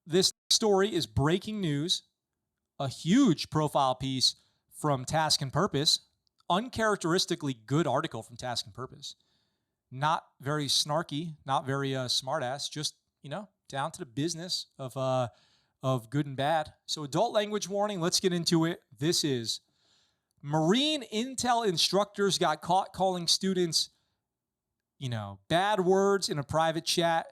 This story is breaking news, a huge profile piece from Task and Purpose, uncharacteristically good article from Task and Purpose. Not very snarky, not very smartass, just, down to the business of good and bad. So adult language warning, let's get into it. This is Marine Intel instructors got caught calling students, bad words in a private chat,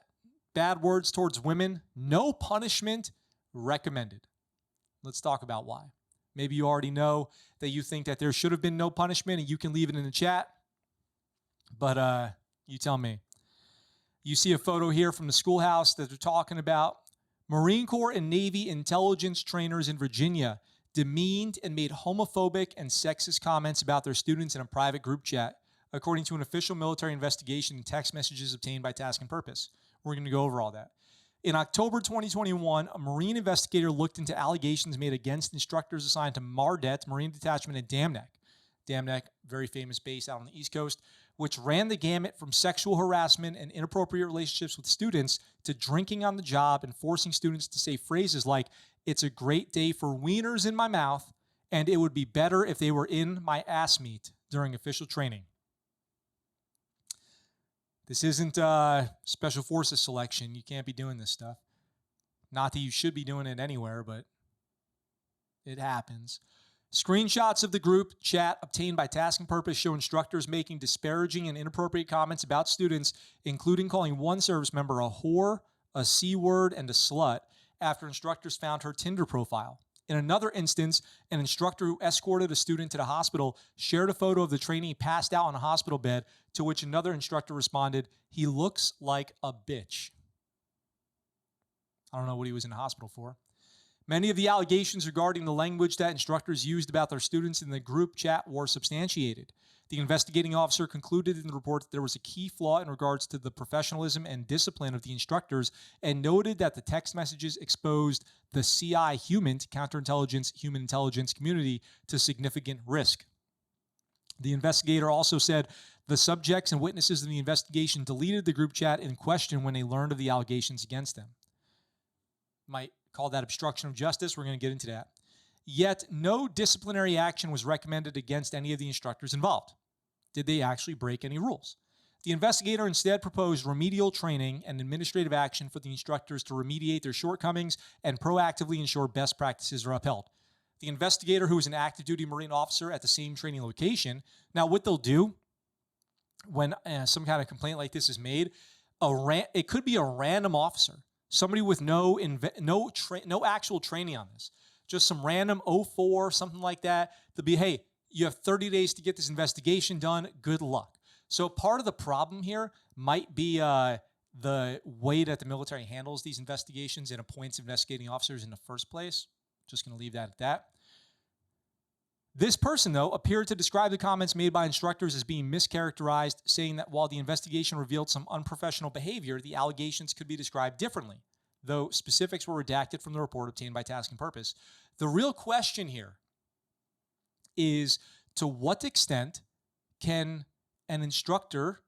bad words towards women, no punishment recommended. Let's talk about why. Maybe you already know that you think that there should have been no punishment, and you can leave it in the chat. But you tell me. You see a photo here from the schoolhouse that they're talking about. Marine Corps and Navy intelligence trainers in Virginia demeaned and made homophobic and sexist comments about their students in a private group chat, according to an official military investigation and text messages obtained by Task and Purpose. We're going to go over all that. In October 2021, a Marine investigator looked into allegations made against instructors assigned to Mardet Marine Detachment at Damneck. Damneck, very famous base out on the East Coast, which ran the gamut from sexual harassment and inappropriate relationships with students to drinking on the job and forcing students to say phrases like, "It's a great day for wieners in my mouth, and it would be better if they were in my ass meat" during official training. This isn't Special Forces selection. You can't be doing this stuff. Not that you should be doing it anywhere, but it happens. Screenshots of the group chat obtained by Task and Purpose show instructors making disparaging and inappropriate comments about students, including calling one service member a whore, a C-word, and a slut after instructors found her Tinder profile. In another instance, an instructor who escorted a student to the hospital shared a photo of the trainee passed out on a hospital bed, to which another instructor responded, "He looks like a bitch." I don't know what he was in the hospital for. Many of the allegations regarding the language that instructors used about their students in the group chat were substantiated. The investigating officer concluded in the report that there was a key flaw in regards to the professionalism and discipline of the instructors, and noted that the text messages exposed the CI counterintelligence human intelligence community to significant risk. The investigator also said the subjects and witnesses in the investigation deleted the group chat in question when they learned of the allegations against them. Might call that obstruction of justice. We're going to get into that. Yet no disciplinary action was recommended against any of the instructors involved. Did they actually break any rules? The investigator instead proposed remedial training and administrative action for the instructors to remediate their shortcomings and proactively ensure best practices are upheld. The investigator, who is an active duty Marine officer at the same training location, now what they'll do when some kind of complaint like this is made, it could be a random officer, somebody with no actual training on this, just some random 04, something like that. They'll be, "Hey, you have 30 days to get this investigation done. Good luck." So part of the problem here might be the way that the military handles these investigations and appoints investigating officers in the first place. Just going to leave that at that. This person, though, appeared to describe the comments made by instructors as being mischaracterized, saying that while the investigation revealed some unprofessional behavior, the allegations could be described differently, though specifics were redacted from the report obtained by Task and Purpose. The real question here is, to what extent can an instructor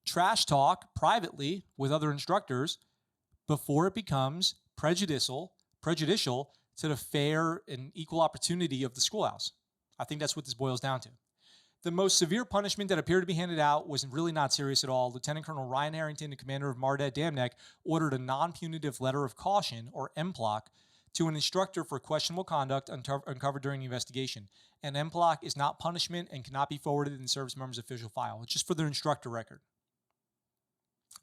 trash talk privately with other instructors before it becomes prejudicial to the fair and equal opportunity of the schoolhouse? I think that's what this boils down to. The most severe punishment that appeared to be handed out was really not serious at all. Lieutenant Colonel Ryan Harrington, the commander of Mardet Damneck, ordered a non-punitive letter of caution, or MPLOC, to an instructor for questionable conduct uncovered during the investigation. An MPLOC is not punishment and cannot be forwarded in the service member's official file. It's just for their instructor record.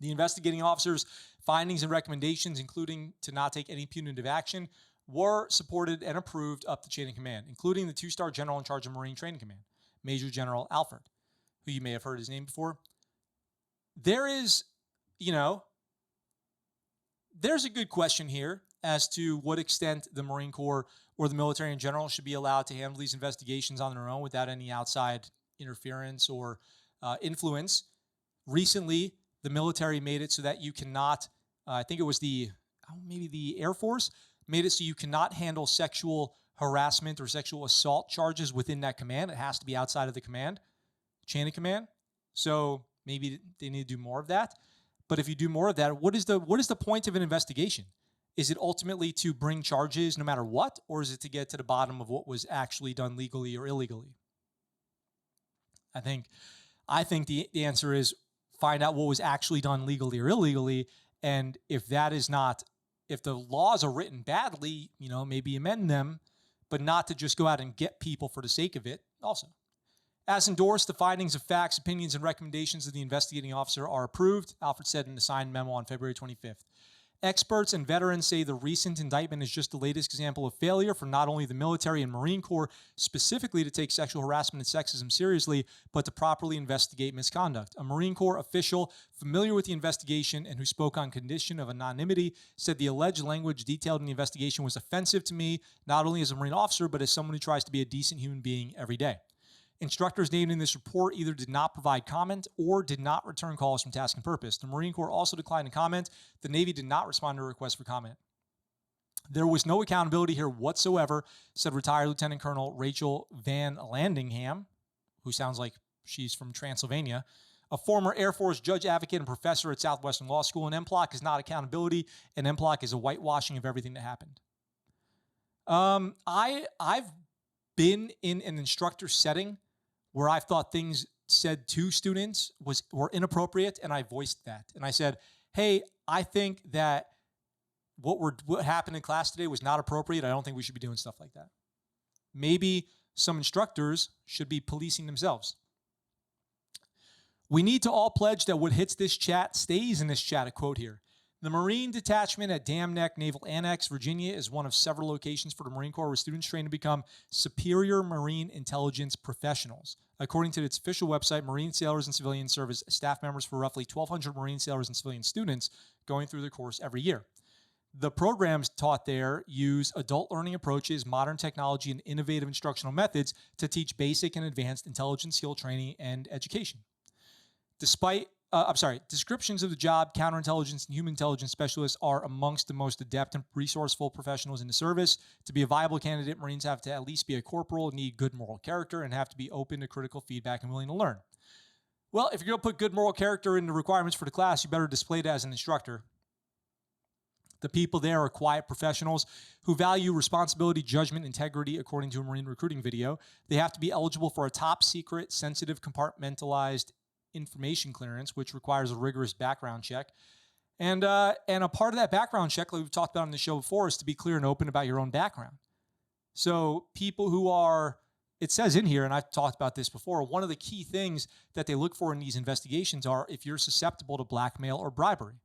The investigating officer's findings and recommendations, including to not take any punitive action, were supported and approved up the chain of command, including the 2-star general in charge of Marine Training Command, Major General Alford, who you may have heard his name before. There is, there's a good question here as to what extent the Marine Corps or the military in general should be allowed to handle these investigations on their own without any outside interference or influence. Recently, the military made it so that you cannot, I think it was maybe the Air Force, made it so you cannot handle sexual harassment or sexual assault charges within that command. It has to be outside of the command, chain of command. So maybe they need to do more of that. But if you do more of that, what is the point of an investigation? Is it ultimately to bring charges no matter what, or is it to get to the bottom of what was actually done legally or illegally? I think the answer is find out what was actually done legally or illegally. And if that is not, if the laws are written badly, maybe amend them, but not to just go out and get people for the sake of it also. As endorsed, the findings of facts, opinions, and recommendations of the investigating officer are approved, Alfred said in a signed memo on February 25th. Experts and veterans say the recent indictment is just the latest example of failure for not only the military and Marine Corps specifically to take sexual harassment and sexism seriously, but to properly investigate misconduct. A Marine Corps official familiar with the investigation and who spoke on condition of anonymity said the alleged language detailed in the investigation was offensive to me, not only as a Marine officer, but as someone who tries to be a decent human being every day. Instructors named in this report either did not provide comment or did not return calls from task and purpose. The Marine Corps also declined to comment. The Navy did not respond to a request for comment. There was no accountability here whatsoever, said retired Lieutenant Colonel Rachel Van Landingham, who sounds like she's from Transylvania, a former Air Force judge advocate and professor at Southwestern Law School. And MPLOC is not accountability, and MPLOC is a whitewashing of everything that happened. I've been in an instructor setting where I've thought things said to students were inappropriate, and I voiced that. And I said, hey, I think that what happened in class today was not appropriate. I don't think we should be doing stuff like that. Maybe some instructors should be policing themselves. We need to all pledge that what hits this chat stays in this chat, a quote here. The Marine Detachment at Dam Neck Naval Annex, Virginia, is one of several locations for the Marine Corps where students train to become superior marine intelligence professionals. According to its official website, Marine sailors and civilians serve as staff members for roughly 1,200 Marine sailors and civilian students going through the course every year. The programs taught there use adult learning approaches, modern technology, and innovative instructional methods to teach basic and advanced intelligence skill training and education. Descriptions of the job, counterintelligence and human intelligence specialists are amongst the most adept and resourceful professionals in the service. To be a viable candidate, Marines have to at least be a corporal, need good moral character, and have to be open to critical feedback and willing to learn. Well, if you're going to put good moral character in the requirements for the class, you better display it as an instructor. The people there are quiet professionals who value responsibility, judgment, integrity, according to a Marine recruiting video. They have to be eligible for a top secret, sensitive, compartmentalized information clearance, which requires a rigorous background check. And a part of that background check, like we've talked about on the show before, is to be clear and open about your own background. So people who are, it says in here, and I've talked about this before, one of the key things that they look for in these investigations are if you're susceptible to blackmail or bribery.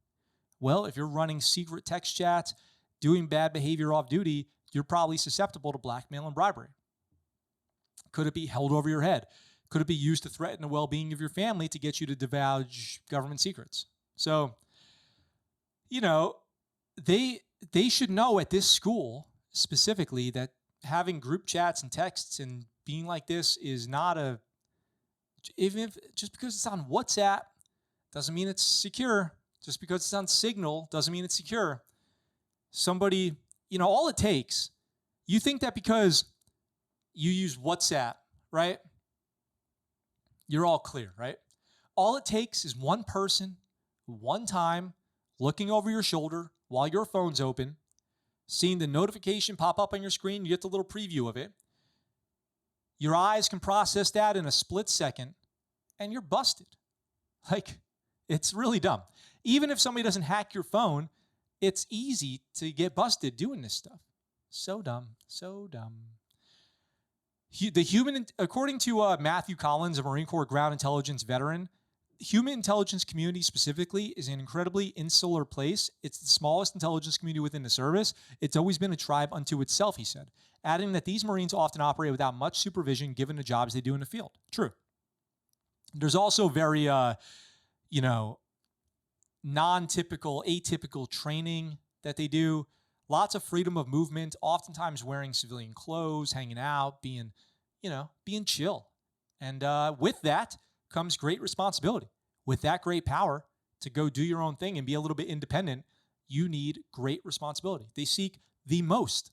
Well, if you're running secret text chats, doing bad behavior off duty, you're probably susceptible to blackmail and bribery. Could it be held over your head? Could it be used to threaten the well-being of your family to get you to divulge government secrets? So, they should know at this school specifically that having group chats and texts and being like this is not even if just because it's on WhatsApp doesn't mean it's secure. Just because it's on Signal doesn't mean it's secure. Somebody, all it takes, you think that because you use WhatsApp, right? You're all clear, right? All it takes is one person, one time, looking over your shoulder while your phone's open, seeing the notification pop up on your screen, you get the little preview of it. Your eyes can process that in a split second, and you're busted. It's really dumb. Even if somebody doesn't hack your phone, it's easy to get busted doing this stuff. So dumb, so dumb. According to Matthew Collins, a Marine Corps ground intelligence veteran, the human intelligence community specifically is an incredibly insular place. It's the smallest intelligence community within the service. It's always been a tribe unto itself, he said, adding that these Marines often operate without much supervision given the jobs they do in the field. True. There's also very, non-typical, atypical training that they do. Lots of freedom of movement, oftentimes wearing civilian clothes, hanging out, being chill. And with that comes great responsibility. With that great power to go do your own thing and be a little bit independent, you need great responsibility. They seek the most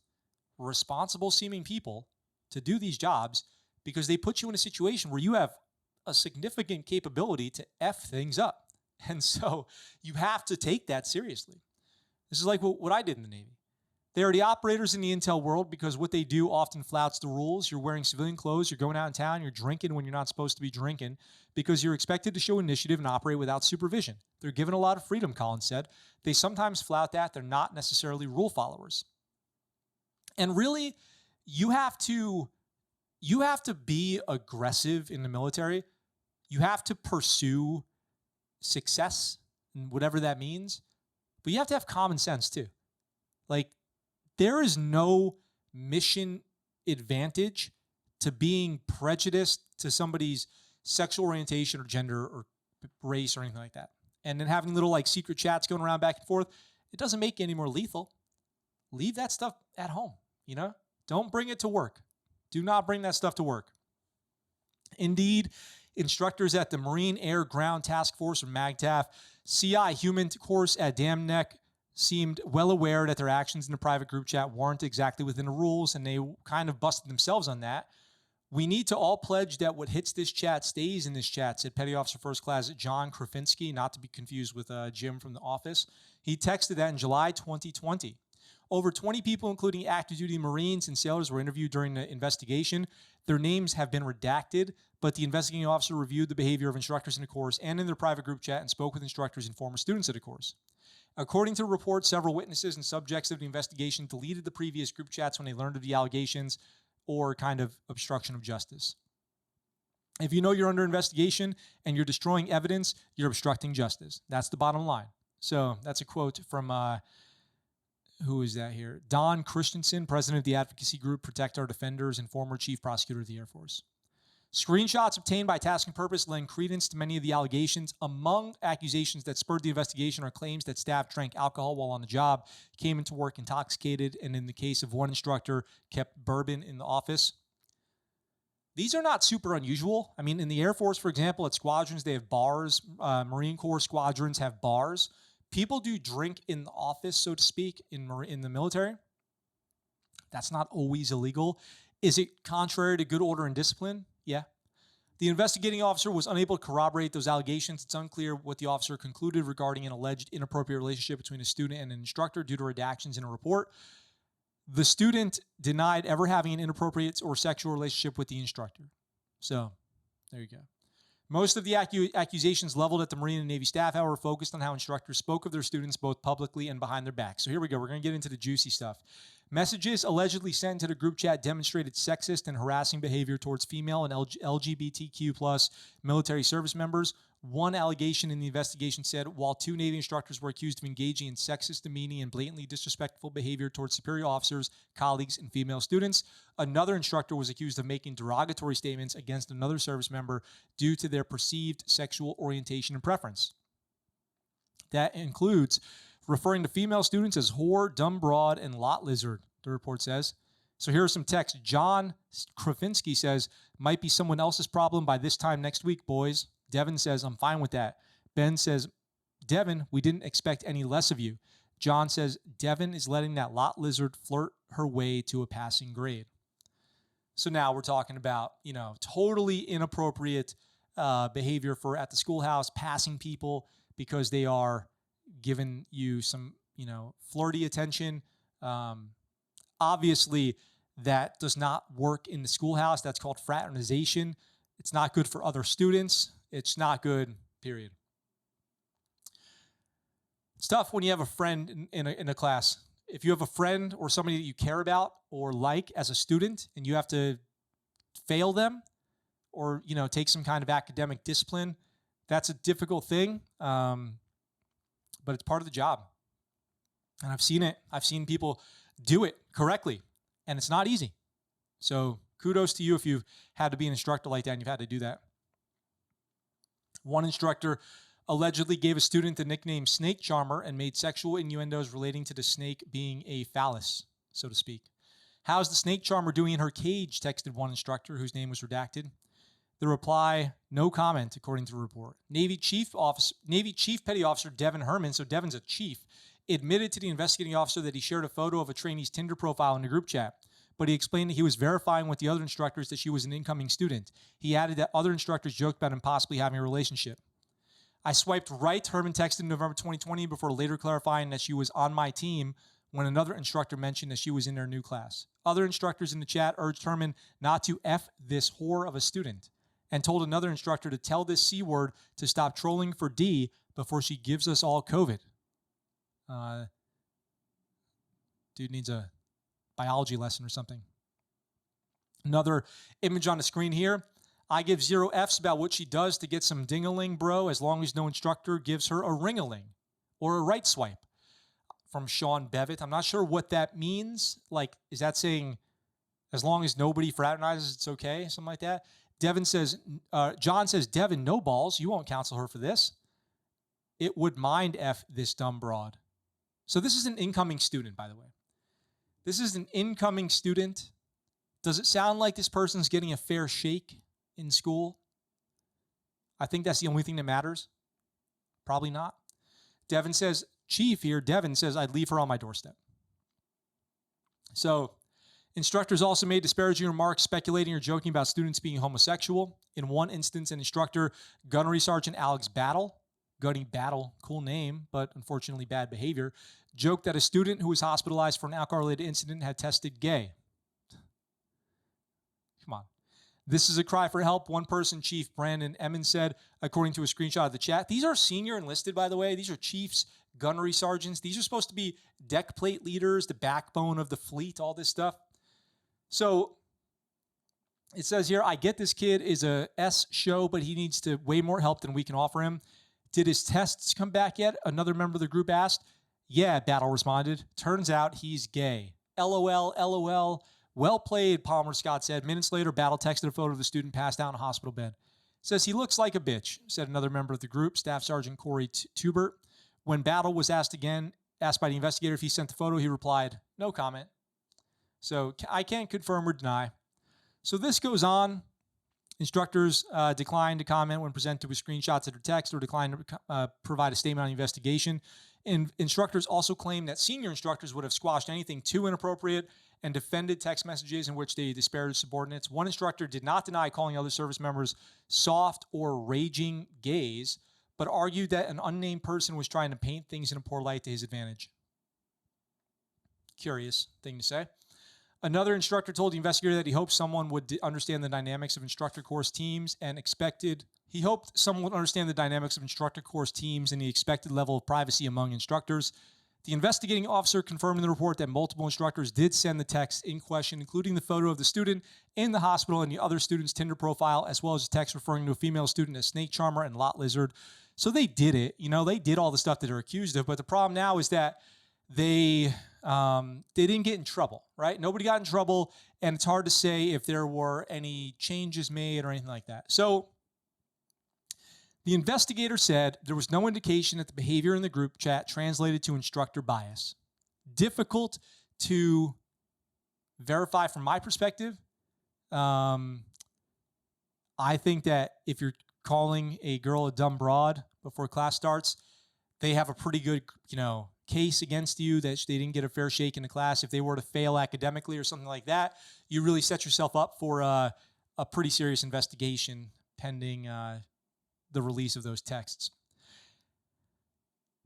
responsible seeming people to do these jobs because they put you in a situation where you have a significant capability to F things up. And so you have to take that seriously. This is like what I did in the Navy. They are the operators in the intel world because what they do often flouts the rules. You're wearing civilian clothes, you're going out in town, you're drinking when you're not supposed to be drinking because you're expected to show initiative and operate without supervision. They're given a lot of freedom, Collins said. They sometimes flout that. They're not necessarily rule followers. And really, you have to be aggressive in the military. You have to pursue success, whatever that means. But you have to have common sense too. Like, there is no mission advantage to being prejudiced to somebody's sexual orientation or gender or race or anything like that. And then having little like secret chats going around back and forth, it doesn't make you any more lethal. Leave that stuff at home, you know? Don't bring it to work. Do not bring that stuff to work. Indeed, instructors at the Marine Air Ground Task Force, or MAGTF, CI Human course at Dam Neck seemed well aware that their actions in the private group chat weren't exactly within the rules, and they kind of busted themselves on that. We need to all pledge that what hits this chat stays in this chat, said Petty Officer First Class John Krafinski, not to be confused with Jim from The Office. He texted that in July 2020. Over 20 people, including active duty Marines and sailors, were interviewed during the investigation. Their names have been redacted, but the investigating officer reviewed the behavior of instructors in the course and in their private group chat and spoke with instructors and former students of the course. According to the report, several witnesses and subjects of the investigation deleted the previous group chats when they learned of the allegations or kind of obstruction of justice. If you know you're under investigation and you're destroying evidence, you're obstructing justice. That's the bottom line. So that's a quote from, who is that here? Don Christensen, president of the advocacy group Protect Our Defenders and former chief prosecutor of the Air Force. Screenshots obtained by Task and Purpose lend credence to many of the allegations. Among accusations that spurred the investigation are claims that staff drank alcohol while on the job, came into work intoxicated, and in the case of one instructor, kept bourbon in the office. These are not super unusual. I mean, in the Air Force, for example, at squadrons, they have bars. Marine Corps squadrons have bars. People do drink in the office, so to speak, in the military. That's not always illegal. Is it contrary to good order and discipline? Yeah. The investigating officer was unable to corroborate those allegations. It's unclear what the officer concluded regarding an alleged inappropriate relationship between a student and an instructor due to redactions in a report. The student denied ever having an inappropriate or sexual relationship with the instructor. So, there you go. Most of the accusations leveled at the Marine and Navy staff, however, focused on how instructors spoke of their students both publicly and behind their backs. So here we go. We're going to get into the juicy stuff. Messages allegedly sent to the group chat demonstrated sexist and harassing behavior towards female and LGBTQ plus military service members. One allegation in the investigation said, while two Navy instructors were accused of engaging in sexist, demeaning, and blatantly disrespectful behavior towards superior officers, colleagues, and female students, another instructor was accused of making derogatory statements against another service member due to their perceived sexual orientation and preference. That includes referring to female students as whore, dumb broad, and lot lizard, the report says. So here are some texts. John Krafinski says, might be someone else's problem by this time next week, boys. Devin says, I'm fine with that. Ben says, Devin, we didn't expect any less of you. John says, Devin is letting that lot lizard flirt her way to a passing grade. So now we're talking about, totally inappropriate behavior for at the schoolhouse, passing people because they are giving you some, flirty attention. Obviously, that does not work in the schoolhouse. That's called fraternization. It's not good for other students. It's not good, period. It's tough when you have a friend in a class. If you have a friend or somebody that you care about or like as a student and you have to fail them or, take some kind of academic discipline, that's a difficult thing, but it's part of the job. And I've seen it. I've seen people do it correctly, and it's not easy. So kudos to you if you've had to be an instructor like that and you've had to do that. One instructor allegedly gave a student the nickname Snake Charmer and made sexual innuendos relating to the snake being a phallus, so to speak. How's the Snake Charmer doing in her cage? Texted one instructor whose name was redacted. The reply, no comment, according to the report. Navy Chief Petty Officer Devin Herman, so Devin's a chief, admitted to the investigating officer that he shared a photo of a trainee's Tinder profile in the group chat, but he explained that he was verifying with the other instructors that she was an incoming student. He added that other instructors joked about him possibly having a relationship. I swiped right, Herman texted in November 2020 before later clarifying that she was on my team when another instructor mentioned that she was in their new class. Other instructors in the chat urged Herman not to F this whore of a student and told another instructor to tell this C word to stop trolling for D before she gives us all COVID. Dude needs a biology lesson or something. Another image on the screen here. I give 0 Fs about what she does to get some ding-a-ling, bro, as long as no instructor gives her a ring-a-ling or a right swipe. From Sean Bevitt. I'm not sure what that means. Like, is that saying as long as nobody fraternizes, it's okay? Something like that. Devin says, John says, Devin, no balls. You won't counsel her for this. It would mind F this dumb broad. So this is an incoming student, by the way. This is an incoming student. Does it sound like this person's getting a fair shake in school? I think that's the only thing that matters. Probably not. Devin says, Chief here, Devin says, I'd leave her on my doorstep. So instructors also made disparaging remarks speculating or joking about students being homosexual. In one instance, an instructor, Gunnery Sergeant Alex Battle, Gunny Battle, cool name, but unfortunately bad behavior, joked that a student who was hospitalized for an alcohol-related incident had tested gay. Come on. This is a cry for help. One person, Chief Brandon Emmons, said, according to a screenshot of the chat. These are senior enlisted, by the way. These are chiefs, gunnery sergeants. These are supposed to be deck plate leaders, the backbone of the fleet, all this stuff. So it says here, I get this kid is a S show, but he needs to way more help than we can offer him. Did his tests come back yet? Another member of the group asked. Yeah, Battle responded. Turns out he's gay. LOL, LOL. Well played, Palmer Scott said. Minutes later, Battle texted a photo of the student passed out in a hospital bed. Says he looks like a bitch, said another member of the group, Staff Sergeant Corey Tubert. When Battle was asked by the investigator if he sent the photo, he replied, no comment. So I can't confirm or deny. So this goes on. Instructors declined to comment when presented with screenshots of their text or declined to provide a statement on the investigation. And instructors also claimed that senior instructors would have squashed anything too inappropriate and defended text messages in which they disparaged subordinates. One instructor did not deny calling other service members soft or raging gays, but argued that an unnamed person was trying to paint things in a poor light to his advantage. Curious thing to say. Another instructor told the investigator that he hoped someone would understand the dynamics of instructor course teams and he hoped someone would understand the dynamics of instructor course teams and the expected level of privacy among instructors. The investigating officer confirmed in the report that multiple instructors did send the text in question, including the photo of the student in the hospital and the other student's Tinder profile, as well as a text referring to a female student as snake charmer and lot lizard. So they did it. You know, they did all the stuff that they're accused of. But the problem now is that they didn't get in trouble, right? Nobody got in trouble, and it's hard to say if there were any changes made or anything like that. So the investigator said there was no indication that the behavior in the group chat translated to instructor bias. Difficult to verify from my perspective. I think that if you're calling a girl a dumb broad before class starts, they have a pretty good, case against you that they didn't get a fair shake in the class. If they were to fail academically or something like that, you really set yourself up for a pretty serious investigation pending the release of those texts.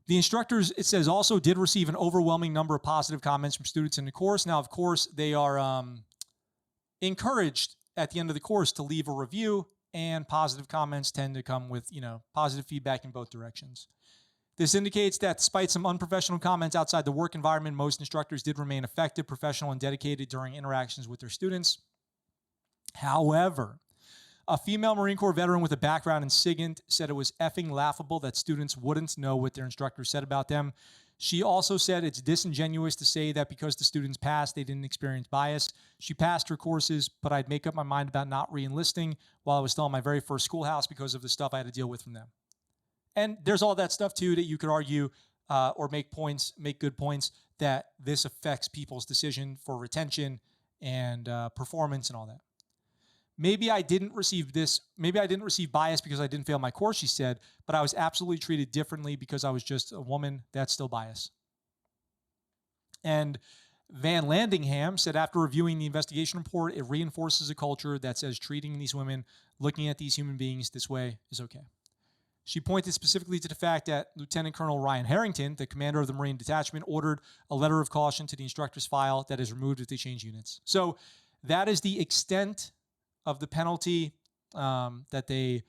The instructors, it says, also did receive an overwhelming number of positive comments from students in the course. Now, of course, they are encouraged at the end of the course to leave a review, and positive comments tend to come with, positive feedback in both directions. This indicates that despite some unprofessional comments outside the work environment, most instructors did remain effective, professional, and dedicated during interactions with their students. However, a female Marine Corps veteran with a background in SIGINT said it was effing laughable that students wouldn't know what their instructors said about them. She also said it's disingenuous to say that because the students passed, they didn't experience bias. She passed her courses, but I'd make up my mind about not re-enlisting while I was still in my very first schoolhouse because of the stuff I had to deal with from them. And there's all that stuff, too, that you could argue or make good points that this affects people's decision for retention and performance and all that. Maybe I didn't receive bias because I didn't fail my course, she said, but I was absolutely treated differently because I was just a woman. That's still bias. And Van Landingham said after reviewing the investigation report, it reinforces a culture that says treating these women, looking at these human beings this way is okay. She pointed specifically to the fact that Lieutenant Colonel Ryan Harrington, the commander of the Marine Detachment, ordered a letter of caution to the instructor's file that is removed if they change units. So that is the extent of the penalty that they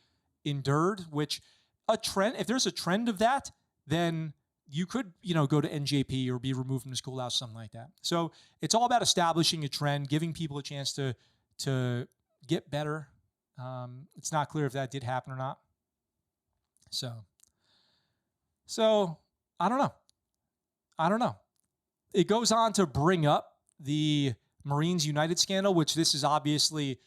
endured, which a trend, if there's a trend of that, then you could, go to NJP or be removed from the schoolhouse, something like that. So it's all about establishing a trend, giving people a chance to get better. It's not clear if that did happen or not. So I don't know. It goes on to bring up the Marines United scandal, which this is obviously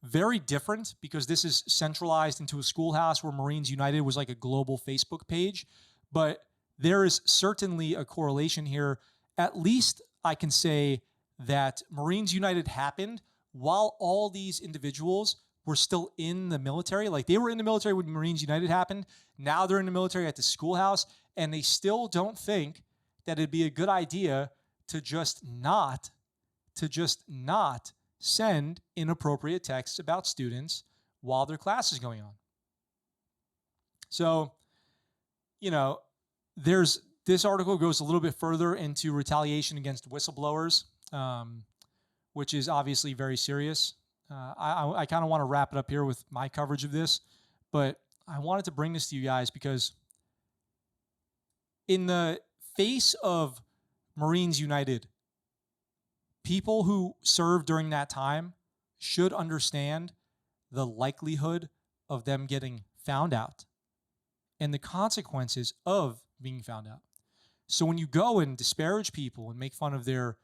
very different because this is centralized into a schoolhouse where Marines United was like a global Facebook page. But there is certainly a correlation here. At least I can say that Marines United happened while all these individuals were still in the military. Like they were in the military when Marines United happened. Now they're in the military at the schoolhouse, and they still don't think that it'd be a good idea to just not send inappropriate texts about students while their class is going on. So, this article goes a little bit further into retaliation against whistleblowers, which is obviously very serious. I kind of want to wrap it up here with my coverage of this, but I wanted to bring this to you guys because in the face of Marines United, people who served during that time should understand the likelihood of them getting found out and the consequences of being found out. So when you go and disparage people and make fun of their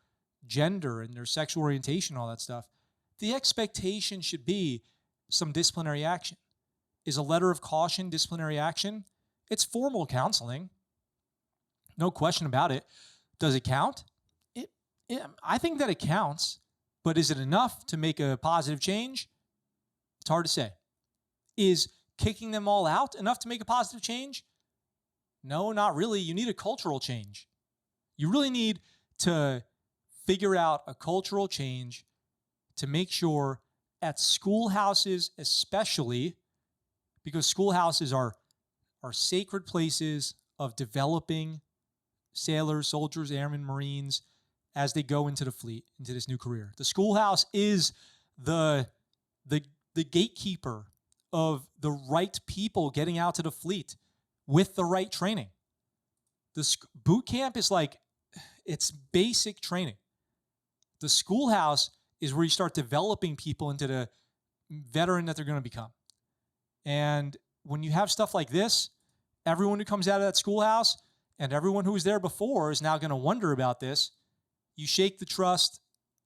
gender and their sexual orientation, all that stuff, the expectation should be some disciplinary action. Is a letter of caution disciplinary action? It's formal counseling. No question about it. Does it count? I think that it counts, but is it enough to make a positive change? It's hard to say. Is kicking them all out enough to make a positive change? No, not really. You need a cultural change. You really need to figure out a cultural change to make sure at schoolhouses especially, because schoolhouses are sacred places of developing sailors, soldiers, airmen, Marines as they go into the fleet, into this new career. The schoolhouse is the gatekeeper of the right people getting out to the fleet with the right training. The boot camp is like, it's basic training. The schoolhouse is where you start developing people into the veteran that they're going to become. And when you have stuff like this, everyone who comes out of that schoolhouse and everyone who was there before is now going to wonder about this. You shake the trust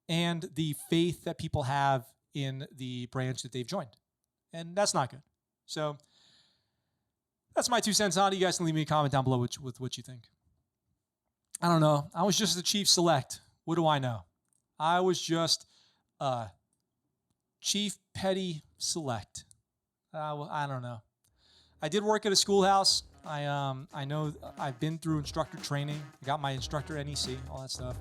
and the faith that people have in the branch that they've joined. And that's not good. So that's my 2 cents on it. You guys can leave me a comment down below with what you think. I don't know. I was just the chief select. What do I know? I was just chief petty select. I don't know. I did work at a schoolhouse. I know I've been through instructor training. I got my instructor NEC, all that stuff.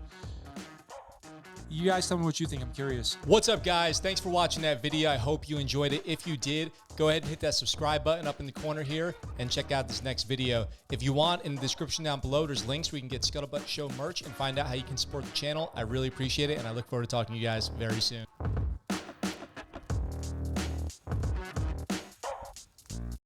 You guys tell me what you think. I'm curious. What's up, guys? Thanks for watching that video. I hope you enjoyed it. If you did, go ahead and hit that subscribe button up in the corner here and check out this next video. If you want, in the description down below, there's links where you can get Scuttlebutt Show merch and find out how you can support the channel. I really appreciate it, and I look forward to talking to you guys very soon.